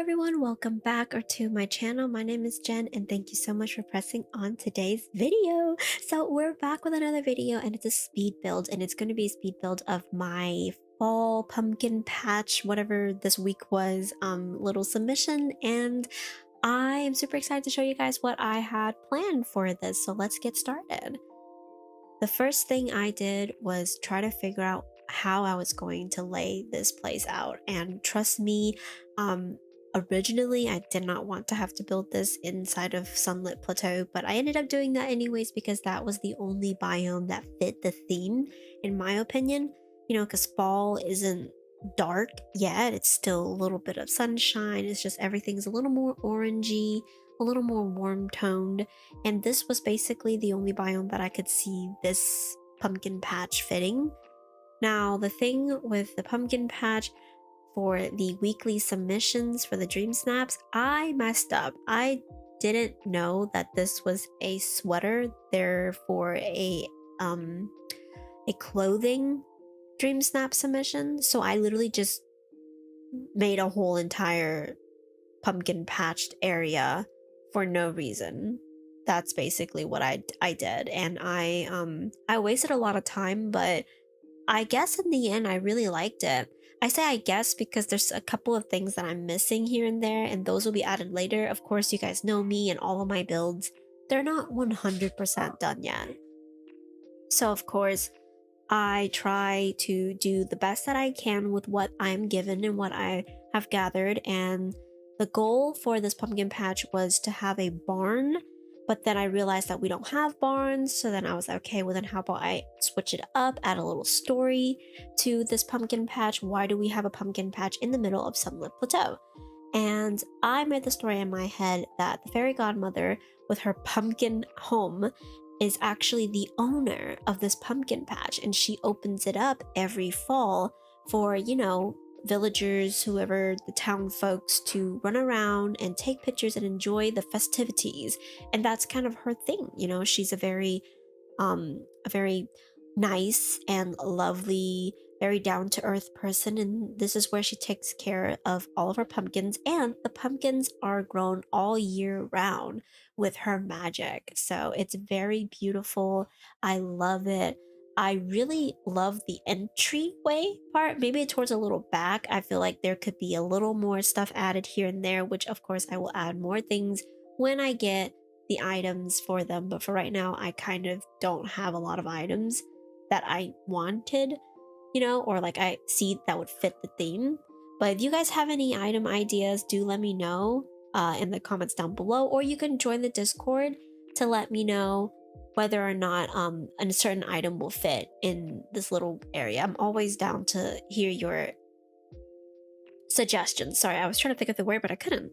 everyone, welcome back or to my channel. My name is Jen and thank you so much for pressing on today's video. So we're back with another video and it's a speed build, and it's going to be a speed build of my fall pumpkin patch, whatever this week was, little submission. And I am super excited to show you guys what I had planned for this. So let's get started. The first thing I did was try to figure out how I was going to lay this place out. And trust me, um, originally I did not want to have to build this inside of Sunlit Plateau, but I ended up doing that anyways because that was the only biome that fit the theme, in my opinion. You know, because fall isn't dark yet, it's still a little bit of sunshine, it's just everything's a little more orangey, a little more warm toned, and this was basically the only biome that I could see this pumpkin patch fitting. Now, the thing with the pumpkin patch for the weekly submissions for the dream snaps, I messed up. I didn't know that this was a sweater there for a clothing dream snap submission. So I literally just made a whole entire pumpkin patched area for no reason. That's basically what I did, and I wasted a lot of time, but I guess in the end I really liked it. I say I guess because there's a couple of things that I'm missing here and there, and those will be added later. Of course, you guys know me and all of my builds, they're not 100% done yet. So of course, I try to do the best that I can with what I'm given and what I have gathered. And the goal for this pumpkin patch was to have a barn, but then I realized that we don't have barns. So then I was like, okay, well then how about I switch it up, add a little story to this pumpkin patch. Why do we have a pumpkin patch in the middle of Sunlit Plateau? And I made the story in my head that the fairy godmother with her pumpkin home is actually the owner of this pumpkin patch, and she opens it up every fall for, you know, villagers, whoever, the town folks, to run around and take pictures and enjoy the festivities. And that's kind of her thing, you know. She's a very nice and lovely, very down to earth person, and this is where she takes care of all of her pumpkins, and the pumpkins are grown all year round with her magic. So it's very beautiful. I love it. I really love the entryway part. Maybe towards a little back, I feel like there could be a little more stuff added here and there, which of course I will add more things when I get the items for them. But for right now, I kind of don't have a lot of items that I wanted, you know, or like I see that would fit the theme. But if you guys have any item ideas, do let me know in the comments down below, or you can join the Discord to let me know whether or not a certain item will fit in this little area. I'm always down to hear your suggestions. Sorry, I was trying to think of the word, but I couldn't.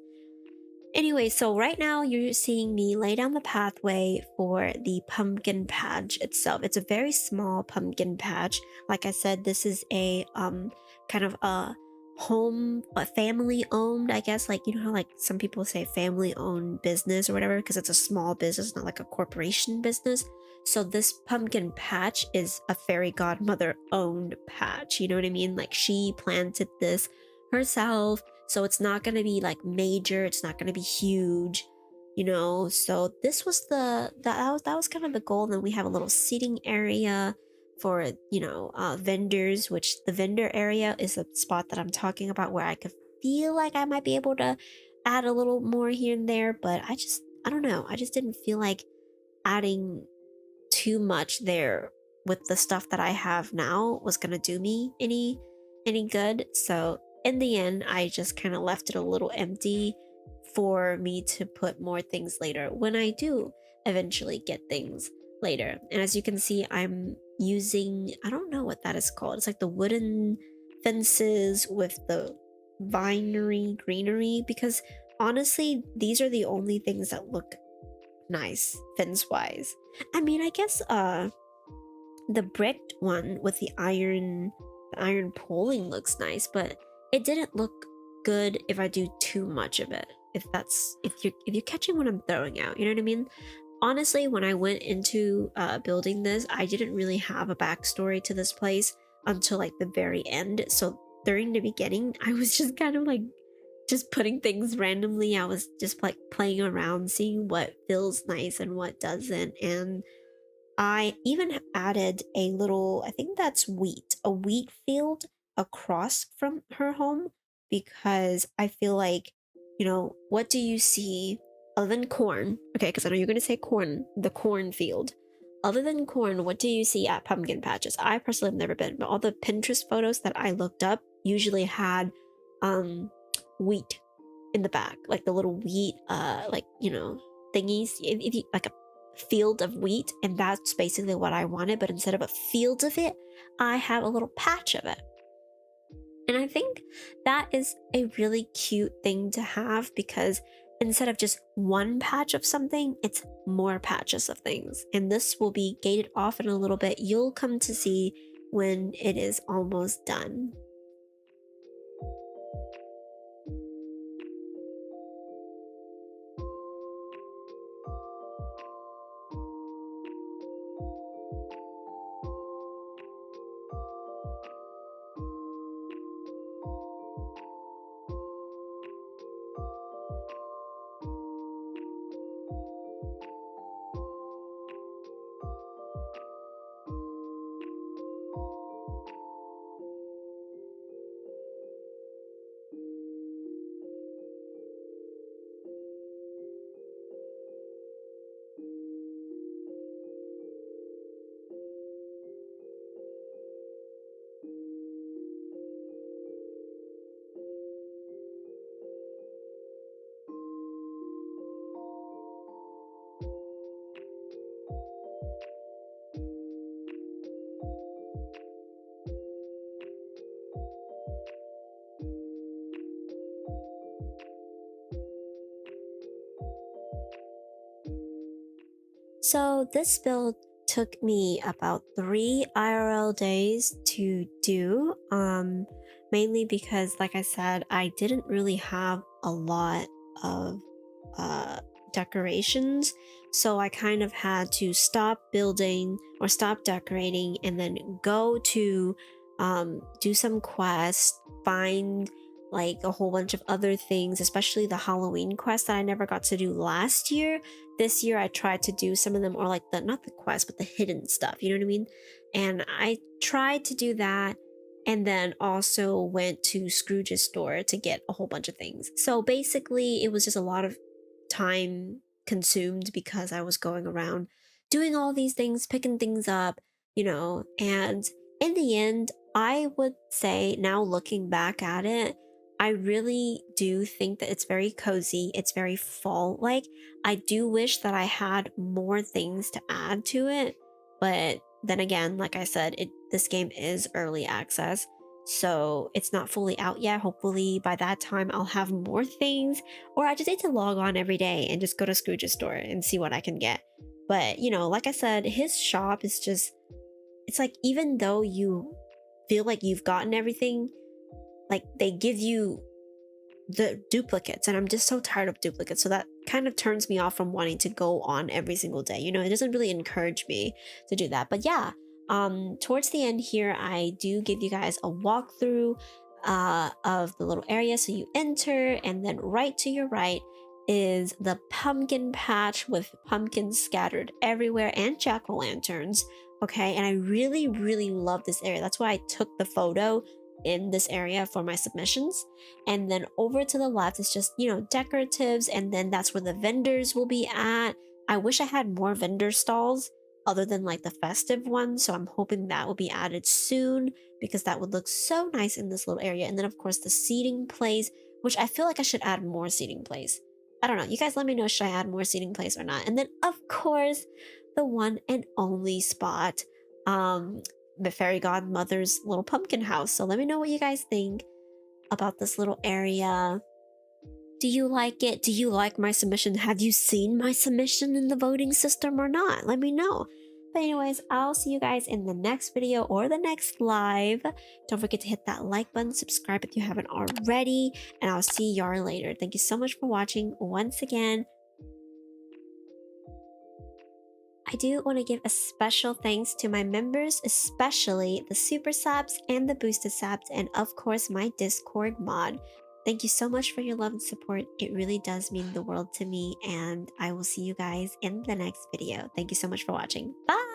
Anyway, so right now you're seeing me lay down the pathway for the pumpkin patch itself. It's a very small pumpkin patch. Like I said, this is a kind of a home, a family owned, I guess. Like, you know how like some people say family owned business or whatever, because it's a small business, not like a corporation business. So this pumpkin patch is a fairy godmother owned patch. You know what I mean? Like she planted this herself. So it's not going to be like major, it's not going to be huge, you know. So this was that was kind of the goal. And then we have a little seating area for, you know, vendors, which the vendor area is a spot that I'm talking about where I could feel like I might be able to add a little more here and there, but I don't know, I just didn't feel like adding too much there with the stuff that I have now was going to do me any good. So in the end, I just kind of left it a little empty for me to put more things later when I do eventually get things later. And as you can see, I'm using, I don't know what that is called. It's like the wooden fences with the greenery, because honestly, these are the only things that look nice fence wise. I mean, I guess the bricked one with the iron poling looks nice, but it didn't look good if I do too much of it. If you're catching what I'm throwing out, you know what I mean? Honestly, when I went into building this, I didn't really have a backstory to this place until like the very end. So during the beginning, I was just kind of like just putting things randomly. I was just like playing around, seeing what feels nice and what doesn't. And I even added a little, I think that's wheat, a wheat field across from her home because I feel like, what do you see other than corn? Okay, because I know you're going to say corn, the cornfield. Other than corn, what do you see at pumpkin patches? I personally have never been, but all the Pinterest photos that I looked up usually had wheat in the back, like the little wheat, thingies. If you like a field of wheat, and that's basically what I wanted, but instead of a field of it, I have a little patch of it. And I think that is a really cute thing to have because instead of just one patch of something, it's more patches of things. And this will be gated off in a little bit. You'll come to see when it is almost done. So this build took me about 3 IRL days to do, mainly because, like I said, I didn't really have a lot of uh, decorations. So I kind of had to stop building or stop decorating and then go to do some quests, find like a whole bunch of other things, especially the Halloween quest that I never got to do last year. This year I tried to do some of them, or like the not the quest but the hidden stuff, you know what I mean? And I tried to do that, and then also went to Scrooge's store to get a whole bunch of things. So basically it was just a lot of time consumed because I was going around doing all these things, picking things up, and in the end I would say, now looking back at it, I really do think that it's very cozy, it's very fall like. I do wish that I had more things to add to it, but then again, like I said, this game is early access, so it's not fully out yet. Hopefully by that time I'll have more things, or I just need to log on every day and just go to Scrooge's store and see what I can get. But like I said, his shop is just, it's like, even though you feel like you've gotten everything, like they give you the duplicates, and I'm just so tired of duplicates, so that kind of turns me off from wanting to go on every single day. It doesn't really encourage me to do that. But yeah, towards the end here I do give you guys a walkthrough of the little area. So you enter, and then right to your right is the pumpkin patch with pumpkins scattered everywhere and jack-o'-lanterns. Okay, and I really really love this area. That's why I took the photo in this area for my submissions. And then over to the left is just, decoratives, and then that's where the vendors will be at. I wish I had more vendor stalls other than like the festive ones, so I'm hoping that will be added soon because that would look so nice in this little area. And then of course the seating place, which I feel like I should add more seating place. I don't know, you guys let me know, should I add more seating place or not? And then of course the one and only spot, the fairy godmother's little pumpkin house. So let me know what you guys think about this little area. Do you like it? Do you like my submission? Have you seen my submission in the voting system or not? Let me know. But anyways, I'll see you guys in the next video or the next live. Don't forget to hit that like button, subscribe if you haven't already, and I'll see y'all later. Thank you so much for watching once again. I do want to give a special thanks to my members, especially the super subs and the boosted subs, and of course my Discord mod. Thank you so much for your love and support. It really does mean the world to me, and I will see you guys in the next video. Thank you so much for watching. Bye!